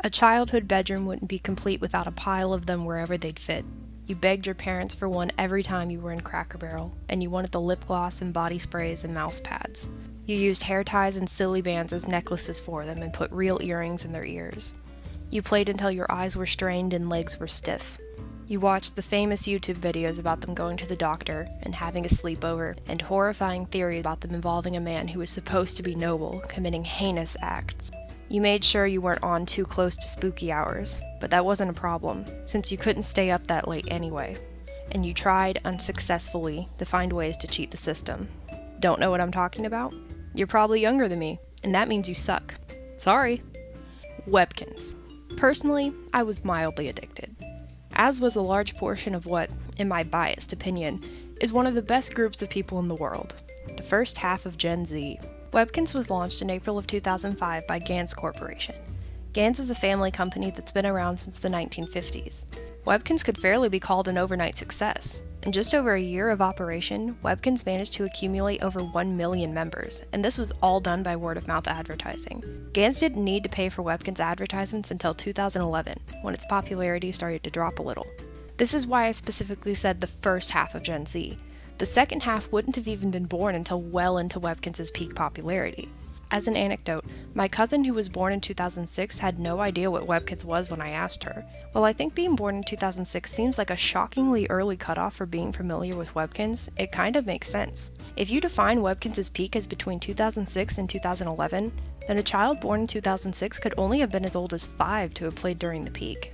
A childhood bedroom wouldn't be complete without a pile of them wherever they'd fit. You begged your parents for one every time you were in Cracker Barrel, and you wanted the lip gloss and body sprays and mouse pads. You used hair ties and silly bands as necklaces for them and put real earrings in their ears. You played until your eyes were strained and legs were stiff. You watched the famous YouTube videos about them going to the doctor and having a sleepover, and horrifying theories about them involving a man who was supposed to be noble committing heinous acts. You made sure you weren't on too close to spooky hours, but that wasn't a problem, since you couldn't stay up that late anyway. And you tried, unsuccessfully, to find ways to cheat the system. Don't know what I'm talking about? You're probably younger than me, and that means you suck. Sorry. Webkinz. Personally, I was mildly addicted, as was a large portion of what, in my biased opinion, is one of the best groups of people in the world, the first half of Gen Z. Webkinz was launched in April of 2005 by Ganz Corporation. Ganz is a family company that's been around since the 1950s. Webkinz could fairly be called an overnight success. In just over a year of operation, Webkinz managed to accumulate over 1 million members, and this was all done by word-of-mouth advertising. Ganz didn't need to pay for Webkinz advertisements until 2011, when its popularity started to drop a little. This is why I specifically said the first half of Gen Z. The second half wouldn't have even been born until well into Webkinz's peak popularity. As an anecdote, my cousin who was born in 2006 had no idea what Webkinz was when I asked her. While I think being born in 2006 seems like a shockingly early cutoff for being familiar with Webkinz, it kind of makes sense. If you define Webkinz's peak as between 2006 and 2011, then a child born in 2006 could only have been as old as 5 to have played during the peak.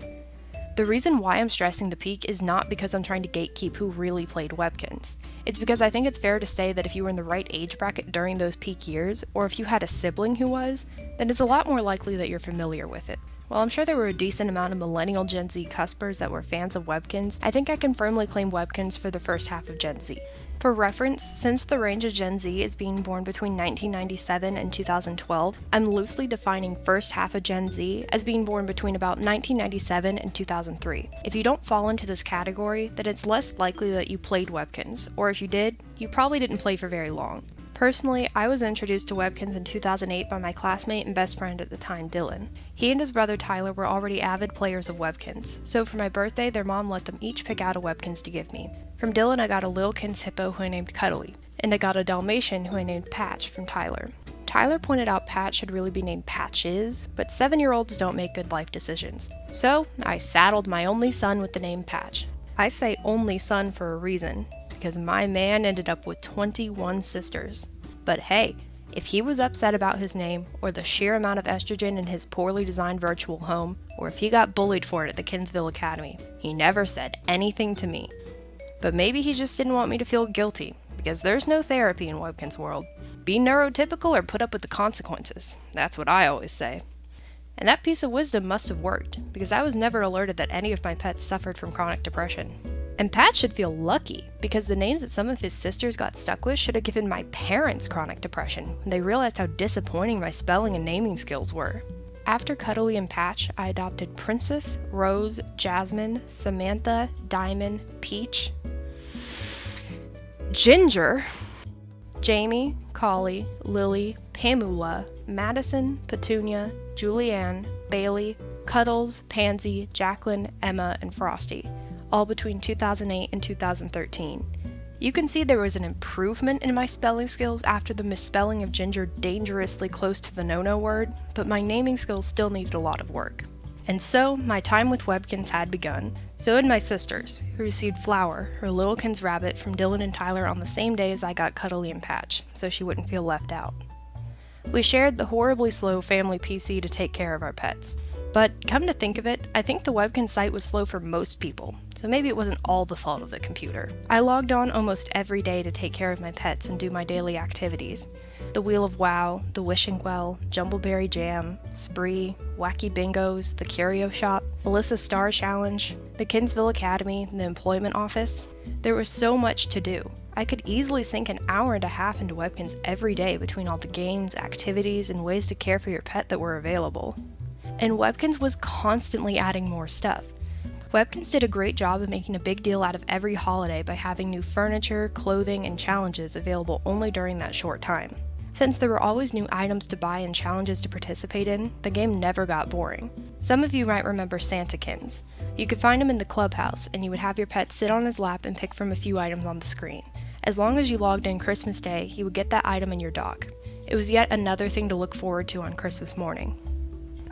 The reason why I'm stressing the peak is not because I'm trying to gatekeep who really played Webkinz. It's because I think it's fair to say that if you were in the right age bracket during those peak years, or if you had a sibling who was, then it's a lot more likely that you're familiar with it. While I'm sure there were a decent amount of millennial Gen Z cuspers that were fans of Webkinz, I think I can firmly claim Webkinz for the first half of Gen Z. For reference, since the range of Gen Z is being born between 1997 and 2012, I'm loosely defining first half of Gen Z as being born between about 1997 and 2003. If you don't fall into this category, then it's less likely that you played Webkinz, or if you did, you probably didn't play for very long. Personally, I was introduced to Webkinz in 2008 by my classmate and best friend at the time, Dylan. He and his brother Tyler were already avid players of Webkinz, so for my birthday, their mom let them each pick out a Webkinz to give me. From Dylan, I got a Lilkins hippo who I named Cuddly, and I got a Dalmatian who I named Patch from Tyler. Tyler pointed out Patch should really be named Patches, but 7-year-olds don't make good life decisions. So, I saddled my only son with the name Patch. I say only son for a reason, because my man ended up with 21 sisters. But hey, if he was upset about his name, or the sheer amount of estrogen in his poorly designed virtual home, or if he got bullied for it at the Kinsville Academy, he never said anything to me. But maybe he just didn't want me to feel guilty, because there's no therapy in Webkinz world. Be neurotypical or put up with the consequences. That's what I always say. And that piece of wisdom must have worked, because I was never alerted that any of my pets suffered from chronic depression. And Pat should feel lucky, because the names that some of his sisters got stuck with should have given my parents chronic depression when they realized how disappointing my spelling and naming skills were. After Cuddly and Patch, I adopted Princess, Rose, Jasmine, Samantha, Diamond, Peach, Ginger, Jamie, Collie, Lily, Pamela, Madison, Petunia, Julianne, Bailey, Cuddles, Pansy, Jacqueline, Emma, and Frosty, all between 2008 and 2013. You can see there was an improvement in my spelling skills after the misspelling of Ginger dangerously close to the no-no word, but my naming skills still needed a lot of work. And so, my time with Webkinz had begun. So had my sisters, who received Flower, her Lilkins rabbit, from Dylan and Tyler on the same day as I got Cuddly and Patch, so she wouldn't feel left out. We shared the horribly slow family PC to take care of our pets. But come to think of it, I think the Webkinz site was slow for most people, so maybe it wasn't all the fault of the computer. I logged on almost every day to take care of my pets and do my daily activities. The Wheel of Wow, the Wishing Well, Jumbleberry Jam, Spree, Wacky Bingos, the Curio Shop, Melissa Star Challenge, the Kinsville Academy, the Employment Office. There was so much to do. I could easily sink an hour and a half into Webkinz every day between all the games, activities, and ways to care for your pet that were available. And Webkinz was constantly adding more stuff. Webkinz did a great job of making a big deal out of every holiday by having new furniture, clothing, and challenges available only during that short time. Since there were always new items to buy and challenges to participate in, the game never got boring. Some of you might remember Santakins. You could find him in the clubhouse, and you would have your pet sit on his lap and pick from a few items on the screen. As long as you logged in Christmas Day, he would get that item in your dock. It was yet another thing to look forward to on Christmas morning.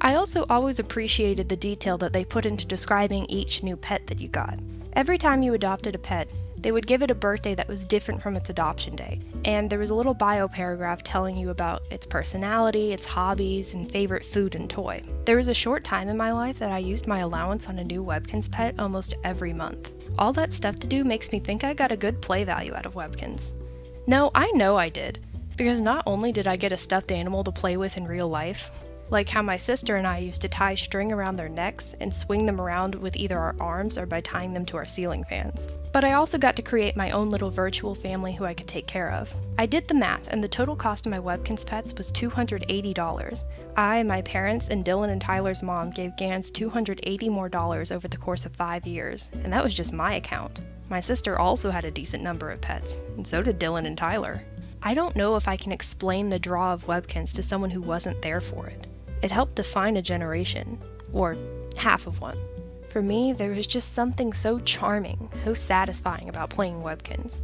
I also always appreciated the detail that they put into describing each new pet that you got. Every time you adopted a pet, they would give it a birthday that was different from its adoption day, and there was a little bio paragraph telling you about its personality, its hobbies, and favorite food and toy. There was a short time in my life that I used my allowance on a new Webkinz pet almost every month. All that stuff to do makes me think I got a good play value out of Webkinz. No, I know I did, because not only did I get a stuffed animal to play with in real life, like how my sister and I used to tie string around their necks and swing them around with either our arms or by tying them to our ceiling fans. But I also got to create my own little virtual family who I could take care of. I did the math, and the total cost of my Webkinz pets was $280. I, my parents, and Dylan and Tyler's mom gave Gans $280 more over the course of 5 years, and that was just my account. My sister also had a decent number of pets, and so did Dylan and Tyler. I don't know if I can explain the draw of Webkinz to someone who wasn't there for it. It helped define a generation, or half of one. For me, there was just something so charming, so satisfying about playing Webkinz.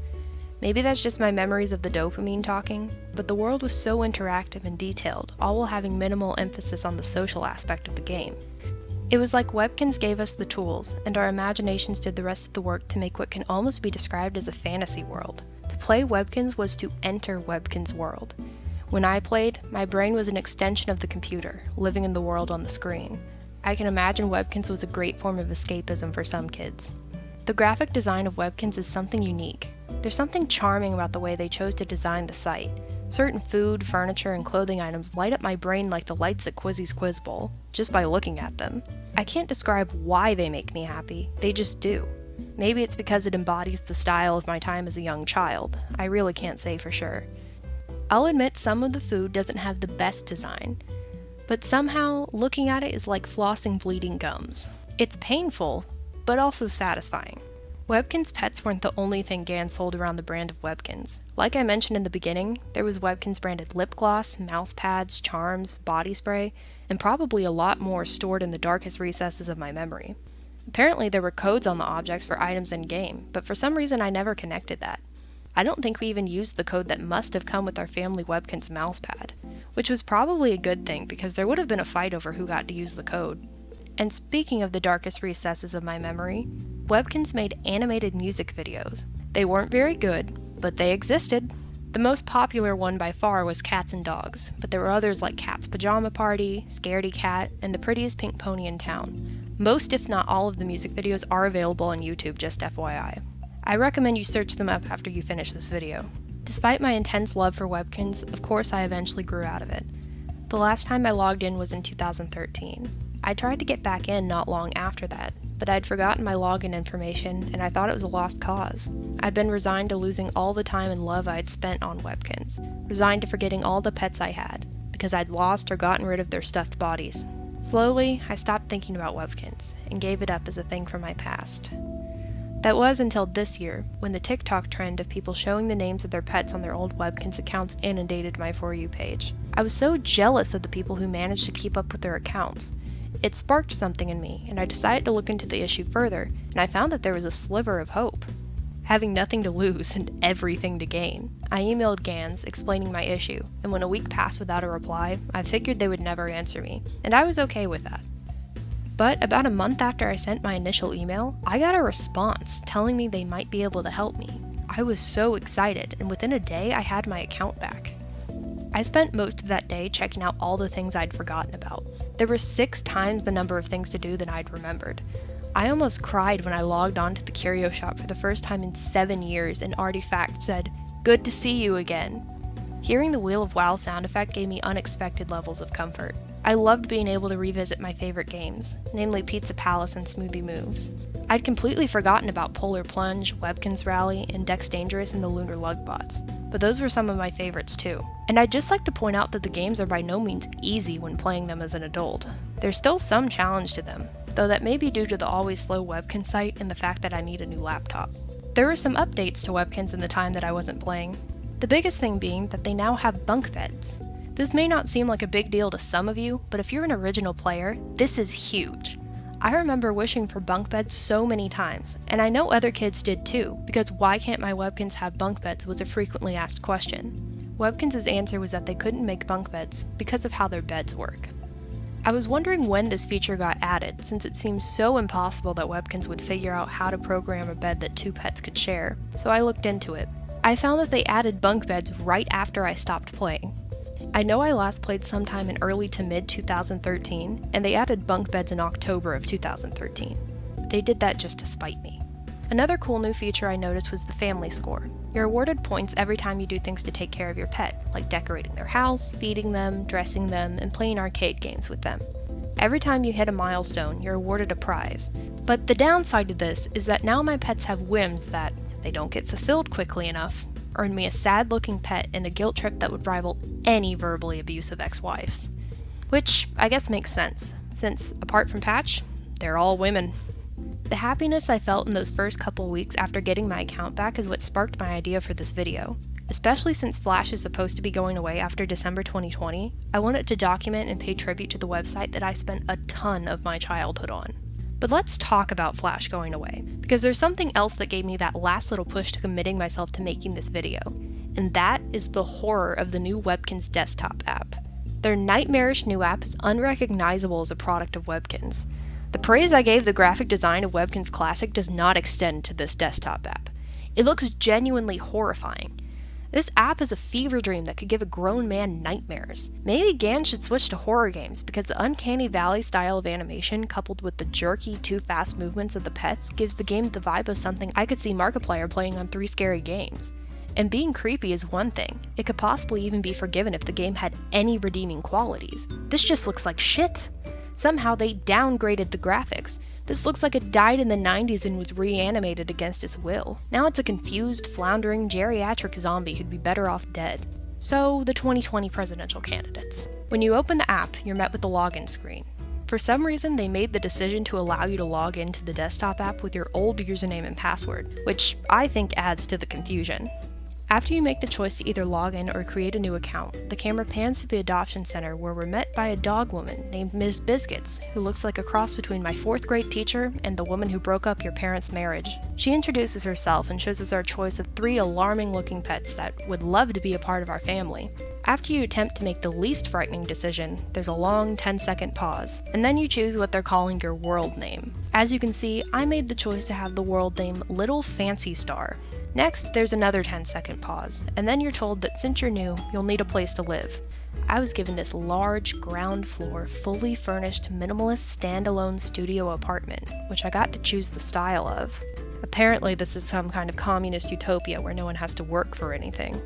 Maybe that's just my memories of the dopamine talking, but the world was so interactive and detailed, all while having minimal emphasis on the social aspect of the game. It was like Webkinz gave us the tools, and our imaginations did the rest of the work to make what can almost be described as a fantasy world. To play Webkinz was to enter Webkinz world. When I played, my brain was an extension of the computer, living in the world on the screen. I can imagine Webkinz was a great form of escapism for some kids. The graphic design of Webkinz is something unique. There's something charming about the way they chose to design the site. Certain food, furniture, and clothing items light up my brain like the lights at Quizzy's Quiz Bowl, just by looking at them. I can't describe why they make me happy, they just do. Maybe it's because it embodies the style of my time as a young child. I really can't say for sure. I'll admit some of the food doesn't have the best design, but somehow looking at it is like flossing bleeding gums. It's painful, but also satisfying. Webkinz pets weren't the only thing Gans sold around the brand of Webkinz. Like I mentioned in the beginning, there was Webkinz branded lip gloss, mouse pads, charms, body spray, and probably a lot more stored in the darkest recesses of my memory. Apparently there were codes on the objects for items in-game, but for some reason I never connected that. I don't think we even used the code that must have come with our family Webkinz mousepad, which was probably a good thing because there would have been a fight over who got to use the code. And speaking of the darkest recesses of my memory, Webkinz made animated music videos. They weren't very good, but they existed. The most popular one by far was Cats and Dogs, but there were others like Cat's Pajama Party, Scaredy Cat, and The Prettiest Pink Pony in Town. Most, if not all, of the music videos are available on YouTube, just FYI. I recommend you search them up after you finish this video. Despite my intense love for Webkinz, of course I eventually grew out of it. The last time I logged in was in 2013. I tried to get back in not long after that, but I'd forgotten my login information and I thought it was a lost cause. I'd been resigned to losing all the time and love I'd spent on Webkinz, resigned to forgetting all the pets I had, because I'd lost or gotten rid of their stuffed bodies. Slowly, I stopped thinking about Webkinz and gave it up as a thing from my past. That was until this year, when the TikTok trend of people showing the names of their pets on their old Webkinz accounts inundated my For You page. I was so jealous of the people who managed to keep up with their accounts. It sparked something in me, and I decided to look into the issue further, and I found that there was a sliver of hope. Having nothing to lose and everything to gain, I emailed Gans explaining my issue, and when a week passed without a reply, I figured they would never answer me, and I was okay with that. But about a month after I sent my initial email, I got a response telling me they might be able to help me. I was so excited, and within a day I had my account back. I spent most of that day checking out all the things I'd forgotten about. There were 6 times the number of things to do than I'd remembered. I almost cried when I logged on to the curio shop for the first time in 7 years and Artifact said, "Good to see you again." Hearing the Wheel of Wow sound effect gave me unexpected levels of comfort. I loved being able to revisit my favorite games, namely Pizza Palace and Smoothie Moves. I'd completely forgotten about Polar Plunge, Webkinz Rally, and Dex Dangerous and the Lunar Lugbots, but those were some of my favorites too. And I'd just like to point out that the games are by no means easy when playing them as an adult. There's still some challenge to them, though that may be due to the always slow Webkinz site and the fact that I need a new laptop. There were some updates to Webkinz in the time that I wasn't playing. The biggest thing being that they now have bunk beds. This may not seem like a big deal to some of you, but if you're an original player, this is huge. I remember wishing for bunk beds so many times, and I know other kids did too, because why can't my Webkinz have bunk beds was a frequently asked question. Webkinz' answer was that they couldn't make bunk beds because of how their beds work. I was wondering when this feature got added, since it seems so impossible that Webkinz would figure out how to program a bed that two pets could share, so I looked into it. I found that they added bunk beds right after I stopped playing. I know I last played sometime in early to mid 2013, and they added bunk beds in October of 2013. They did that just to spite me. Another cool new feature I noticed was the family score. You're awarded points every time you do things to take care of your pet, like decorating their house, feeding them, dressing them, and playing arcade games with them. Every time you hit a milestone, you're awarded a prize. But the downside to this is that now my pets have whims that, if they don't get fulfilled quickly enough, earn me a sad-looking pet and a guilt trip that would rival any verbally abusive ex-wives. Which I guess makes sense, since apart from Patch, they're all women. The happiness I felt in those first couple weeks after getting my account back is what sparked my idea for this video. Especially since Flash is supposed to be going away after December 2020, I wanted to document and pay tribute to the website that I spent a ton of my childhood on. But let's talk about Flash going away, because there's something else that gave me that last little push to committing myself to making this video, and that is the horror of the new Webkinz desktop app. Their nightmarish new app is unrecognizable as a product of Webkinz. The praise I gave the graphic design of Webkinz Classic does not extend to this desktop app. It looks genuinely horrifying. This app is a fever dream that could give a grown man nightmares. Maybe GAN should switch to horror games because the uncanny valley style of animation coupled with the jerky, too fast movements of the pets gives the game the vibe of something I could see Markiplier playing on 3 Scary Games. And being creepy is one thing. It could possibly even be forgiven if the game had any redeeming qualities. This just looks like shit. Somehow they downgraded the graphics. This looks like it died in the 90s and was reanimated against its will. Now it's a confused, floundering, geriatric zombie who'd be better off dead. So, the 2020 presidential candidates. When you open the app, you're met with the login screen. For some reason, they made the decision to allow you to log into the desktop app with your old username and password, which I think adds to the confusion. After you make the choice to either log in or create a new account, the camera pans to the adoption center where we're met by a dog woman named Ms. Biscuits, who looks like a cross between my 4th grade teacher and the woman who broke up your parents' marriage. She introduces herself and shows us our choice of 3 alarming looking pets that would love to be a part of our family. After you attempt to make the least frightening decision, there's a long 10-second pause, and then you choose what they're calling your world name. As you can see, I made the choice to have the world name Little Fancy Star. Next, there's another 10-second pause, and then you're told that since you're new, you'll need a place to live. I was given this large, ground floor, fully furnished, minimalist, standalone studio apartment, which I got to choose the style of. Apparently this is some kind of communist utopia where no one has to work for anything.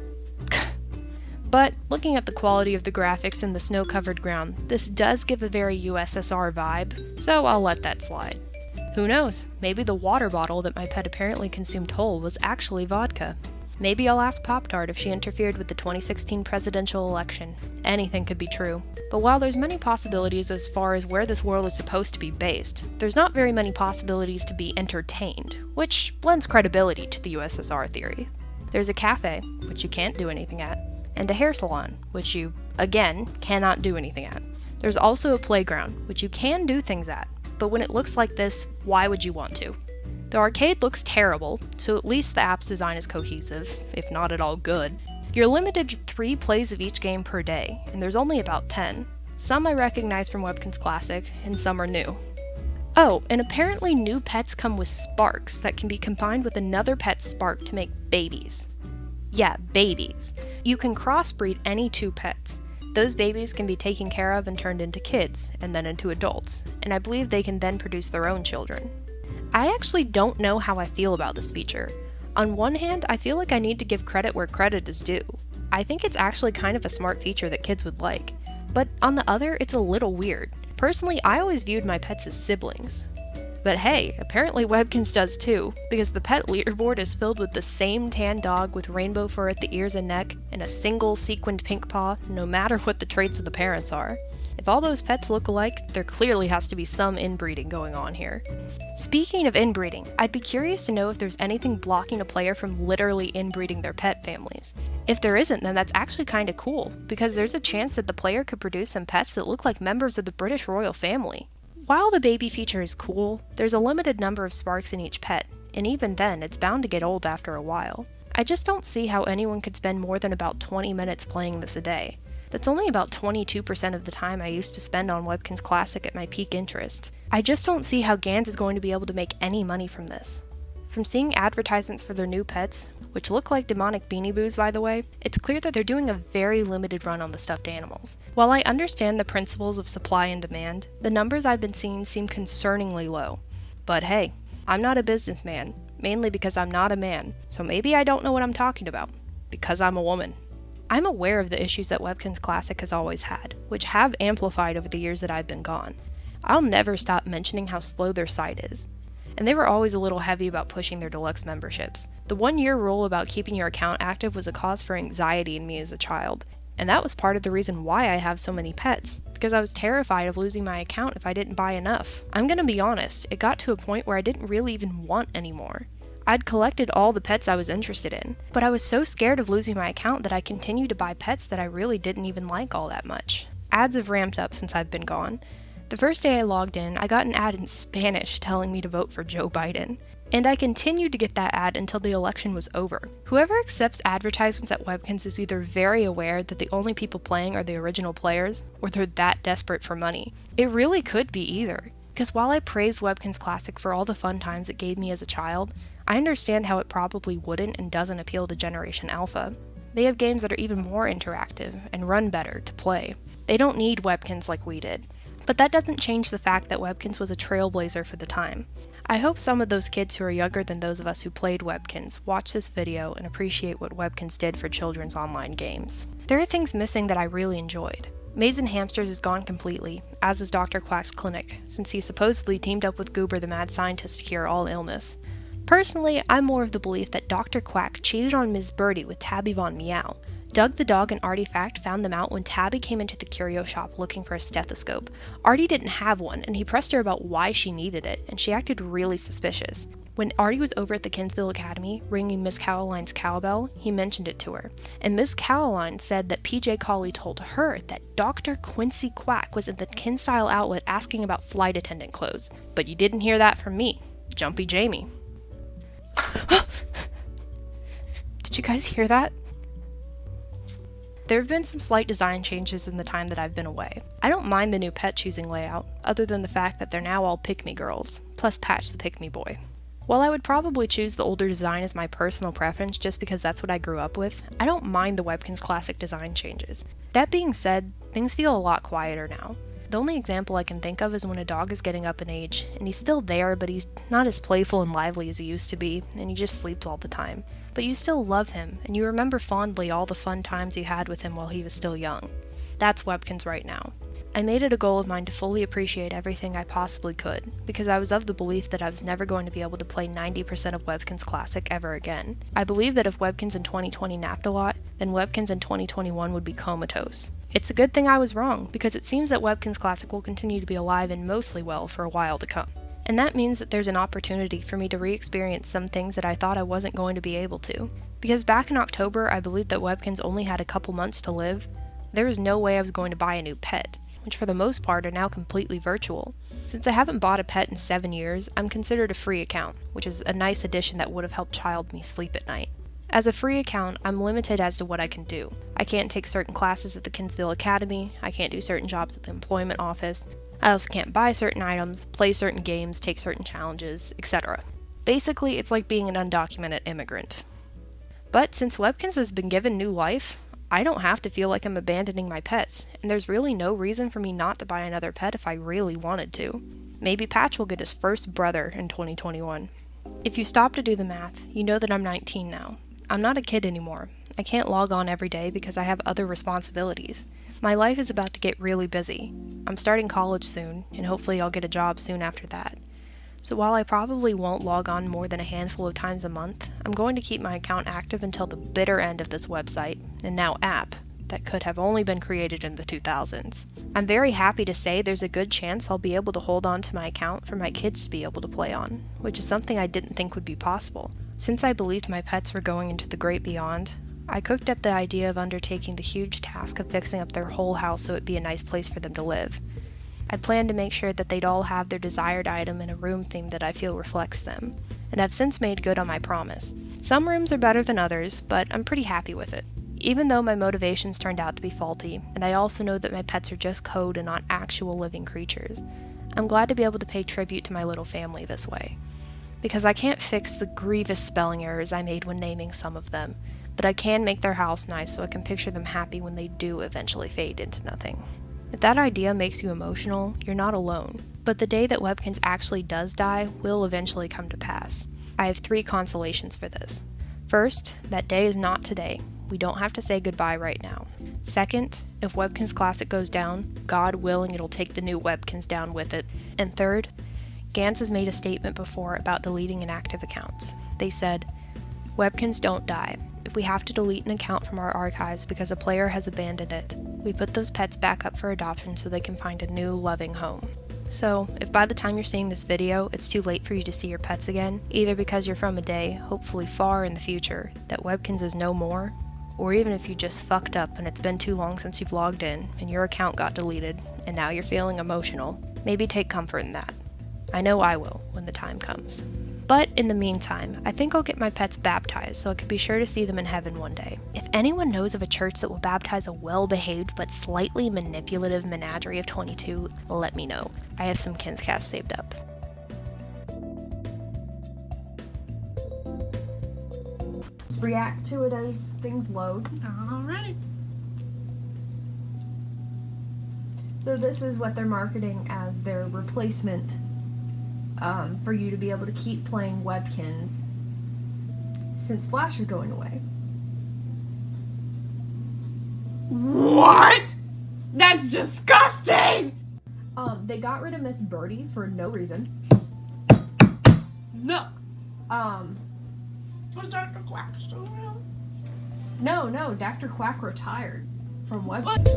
But, looking at the quality of the graphics and the snow-covered ground, this does give a very USSR vibe, so I'll let that slide. Who knows, maybe the water bottle that my pet apparently consumed whole was actually vodka. Maybe I'll ask Pop-Tart if she interfered with the 2016 presidential election. Anything could be true. But while there's many possibilities as far as where this world is supposed to be based, there's not very many possibilities to be entertained, which lends credibility to the USSR theory. There's a cafe, which you can't do anything at, and a hair salon, which you, again, cannot do anything at. There's also a playground, which you can do things at, but when it looks like this, why would you want to? The arcade looks terrible, so at least the app's design is cohesive, if not at all good. You're limited to 3 plays of each game per day, and there's only about 10. Some I recognize from Webkinz Classic, and some are new. Oh, and apparently new pets come with sparks that can be combined with another pet's spark to make babies. Yeah, babies. You can crossbreed any 2 pets. Those babies can be taken care of and turned into kids, and then into adults, and I believe they can then produce their own children. I actually don't know how I feel about this feature. On one hand, I feel like I need to give credit where credit is due. I think it's actually kind of a smart feature that kids would like. But on the other, it's a little weird. Personally, I always viewed my pets as siblings. But hey, apparently Webkinz does too, because the pet leaderboard is filled with the same tan dog with rainbow fur at the ears and neck, and a single sequined pink paw, no matter what the traits of the parents are. If all those pets look alike, there clearly has to be some inbreeding going on here. Speaking of inbreeding, I'd be curious to know if there's anything blocking a player from literally inbreeding their pet families. If there isn't, then that's actually kinda cool, because there's a chance that the player could produce some pets that look like members of the British royal family. While the baby feature is cool, there's a limited number of sparks in each pet, and even then, it's bound to get old after a while. I just don't see how anyone could spend more than about 20 minutes playing this a day. That's only about 22% of the time I used to spend on Webkinz Classic at my peak interest. I just don't see how Ganz is going to be able to make any money from this. From seeing advertisements for their new pets, which look like demonic Beanie Boos by the way, it's clear that they're doing a very limited run on the stuffed animals. While I understand the principles of supply and demand, the numbers I've been seeing seem concerningly low. But hey, I'm not a businessman, mainly because I'm not a man, so maybe I don't know what I'm talking about, because I'm a woman. I'm aware of the issues that Webkinz Classic has always had, which have amplified over the years that I've been gone. I'll never stop mentioning how slow their site is. And they were always a little heavy about pushing their deluxe memberships. The 1-year rule about keeping your account active was a cause for anxiety in me as a child, and that was part of the reason why I have so many pets, because I was terrified of losing my account if I didn't buy enough. I'm gonna be honest, it got to a point where I didn't really even want any more. I'd collected all the pets I was interested in, but I was so scared of losing my account that I continued to buy pets that I really didn't even like all that much. Ads have ramped up since I've been gone. The first day I logged in, I got an ad in Spanish telling me to vote for Joe Biden. And I continued to get that ad until the election was over. Whoever accepts advertisements at Webkinz is either very aware that the only people playing are the original players, or they're that desperate for money. It really could be either. Because while I praise Webkinz Classic for all the fun times it gave me as a child, I understand how it probably wouldn't and doesn't appeal to Generation Alpha. They have games that are even more interactive and run better to play. They don't need Webkinz like we did. But that doesn't change the fact that Webkinz was a trailblazer for the time. I hope some of those kids who are younger than those of us who played Webkinz watch this video and appreciate what Webkinz did for children's online games. There are things missing that I really enjoyed. Maze and Hamsters is gone completely, as is Dr. Quack's clinic, since he supposedly teamed up with Goober the mad scientist to cure all illness. Personally, I'm more of the belief that Dr. Quack cheated on Ms. Birdie with Tabby Von Meow. Doug the dog and Artifact found them out when Tabby came into the curio shop looking for a stethoscope. Artie didn't have one, and he pressed her about why she needed it, and she acted really suspicious. When Artie was over at the Kinsville Academy, ringing Miss Cowline's cowbell, he mentioned it to her, and Miss Cowline said that PJ Collie told her that Dr. Quincy Quack was at the Kinstyle outlet asking about flight attendant clothes. But you didn't hear that from me, Jumpy Jamie. Did you guys hear that? There have been some slight design changes in the time that I've been away. I don't mind the new pet choosing layout, other than the fact that they're now all pick-me girls, plus Patch the pick-me boy. While I would probably choose the older design as my personal preference just because that's what I grew up with, I don't mind the Webkinz Classic design changes. That being said, things feel a lot quieter now. The only example I can think of is when a dog is getting up in age, and he's still there, but he's not as playful and lively as he used to be, and he just sleeps all the time. But you still love him, and you remember fondly all the fun times you had with him while he was still young. That's Webkinz right now. I made it a goal of mine to fully appreciate everything I possibly could, because I was of the belief that I was never going to be able to play 90% of Webkinz Classic ever again. I believe that if Webkinz in 2020 napped a lot, then Webkinz in 2021 would be comatose. It's a good thing I was wrong, because it seems that Webkinz Classic will continue to be alive and mostly well for a while to come. And that means that there's an opportunity for me to re-experience some things that I thought I wasn't going to be able to. Because back in October, I believed that Webkinz only had a couple months to live. There was no way I was going to buy a new pet, which for the most part are now completely virtual. Since I haven't bought a pet in 7 years, I'm considered a free account, which is a nice addition that would have helped child me sleep at night. As a free account, I'm limited as to what I can do. I can't take certain classes at the Kinsville Academy, I can't do certain jobs at the employment office, I also can't buy certain items, play certain games, take certain challenges, etc. Basically, it's like being an undocumented immigrant. But since Webkinz has been given new life, I don't have to feel like I'm abandoning my pets, and there's really no reason for me not to buy another pet if I really wanted to. Maybe Patch will get his first brother in 2021. If you stop to do the math, you know that I'm 19 now. I'm not a kid anymore. I can't log on every day because I have other responsibilities. My life is about to get really busy. I'm starting college soon, and hopefully I'll get a job soon after that. So while I probably won't log on more than a handful of times a month, I'm going to keep my account active until the bitter end of this website, and now app, that could have only been created in the 2000s. I'm very happy to say there's a good chance I'll be able to hold on to my account for my kids to be able to play on, which is something I didn't think would be possible. Since I believed my pets were going into the great beyond, I cooked up the idea of undertaking the huge task of fixing up their whole house so it'd be a nice place for them to live. I planned to make sure that they'd all have their desired item in a room theme that I feel reflects them, and I've since made good on my promise. Some rooms are better than others, but I'm pretty happy with it. Even though my motivations turned out to be faulty, and I also know that my pets are just code and not actual living creatures, I'm glad to be able to pay tribute to my little family this way. Because I can't fix the grievous spelling errors I made when naming some of them, but I can make their house nice so I can picture them happy when they do eventually fade into nothing. If that idea makes you emotional, you're not alone. But the day that Webkinz actually does die will eventually come to pass. I have 3 consolations for this. First, that day is not today. We don't have to say goodbye right now. Second, if Webkinz Classic goes down, God willing it'll take the new Webkinz down with it. And third, Gans has made a statement before about deleting inactive accounts. They said, "Webkinz don't die. If we have to delete an account from our archives because a player has abandoned it, we put those pets back up for adoption so they can find a new, loving home." So, if by the time you're seeing this video, it's too late for you to see your pets again, either because you're from a day, hopefully far in the future, that Webkinz is no more, or even if you just fucked up and it's been too long since you've logged in and your account got deleted and now you're feeling emotional, maybe take comfort in that. I know I will when the time comes. But in the meantime, I think I'll get my pets baptized so I can be sure to see them in heaven one day. If anyone knows of a church that will baptize a well-behaved but slightly manipulative menagerie of 22, let me know. I have some Kinz cash saved up. React to it as things load. Alright. So this is what they're marketing as their replacement for you to be able to keep playing Webkinz since Flash is going away. What? That's disgusting! They got rid of Miss Birdie for no reason. No. Was Dr. Quack still around? No, Dr. Quack retired from Webkinz.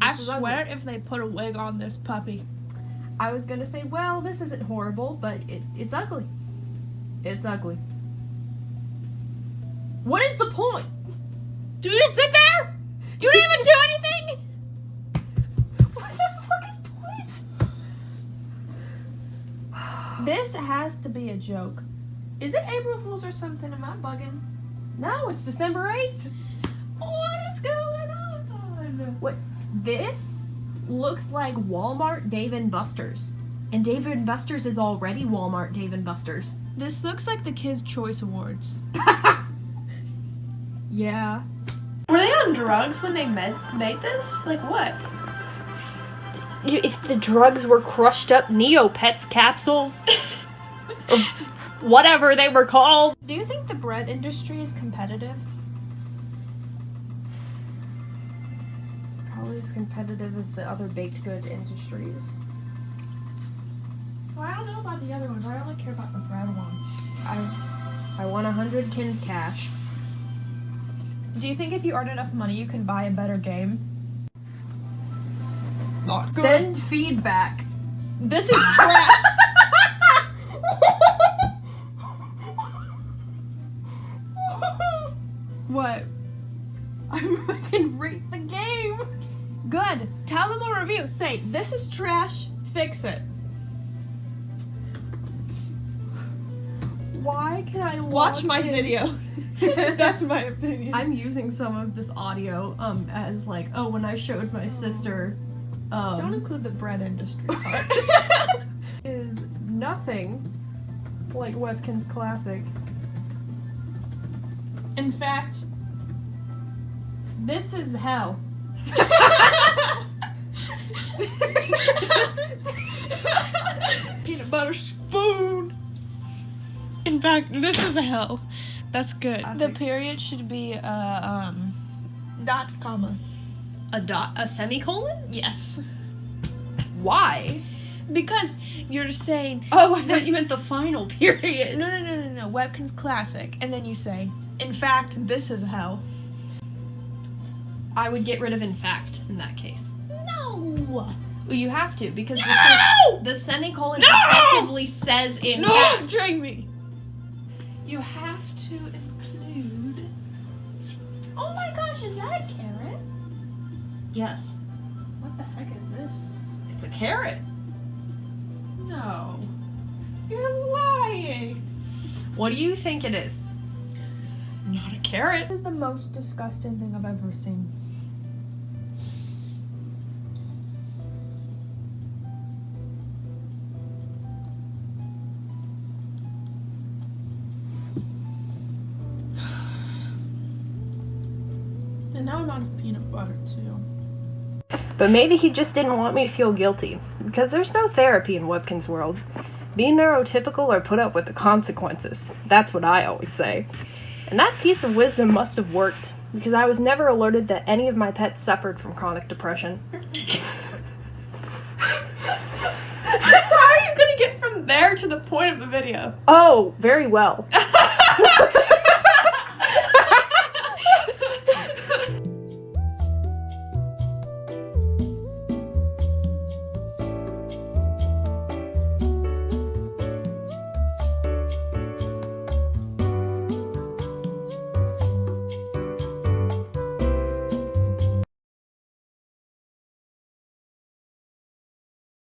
I swear if they put a wig on this puppy. I was gonna say, well, this isn't horrible, but it's ugly. It's ugly. What is the point? Do you just sit there? You didn't even do anything? What's the fucking point? This has to be a joke. Is it April Fool's or something? Am I bugging? No, it's December 8th. What is going on? What? This looks like Walmart Dave & Buster's. And Dave & Buster's is already Walmart Dave & Buster's. This looks like the Kids' Choice Awards. Yeah. Were they on drugs when they made this? Like what? If the drugs were crushed up Neopets capsules, or whatever they were called. Do you think the bread industry is competitive? Probably as competitive as the other baked good industries. Well, I don't know about the other ones. I only care about the bread one. I want 100 Kinz cash. Do you think if you earn enough money, you can buy a better game? Not good. Send feedback. This is trash. What? I can rate the game. Good. Tell them a review. Say, this is trash. Fix it. Why can I Watch my video. That's my opinion. I'm using some of this audio as like, oh, when I showed my sister Don't include the bread industry part. is nothing like Webkinz Classic. In fact, this is hell. Peanut butter spoon. In fact, this is hell. That's good. The period should be dot comma. A semicolon? Yes. Why? Because you're saying Oh, I thought you meant the final period. no. Webkinz Classic, and then you say In fact, this is hell. I would get rid of in fact in that case. No! Well, you have to, because No! the semicolon No! effectively says in No! fact. Drag me! You have to include. Oh my gosh, is that a carrot? Yes. What the heck is this? It's a carrot. No. You're lying. What do you think it is? Not a carrot. This is the most disgusting thing I've ever seen. And now I'm out of peanut butter too. But maybe he just didn't want me to feel guilty, because there's no therapy in Webkinz world. Being neurotypical or put up with the consequences. That's what I always say. And that piece of wisdom must have worked, because I was never alerted that any of my pets suffered from chronic depression. How are you gonna get from there to the point of the video? Oh, very well.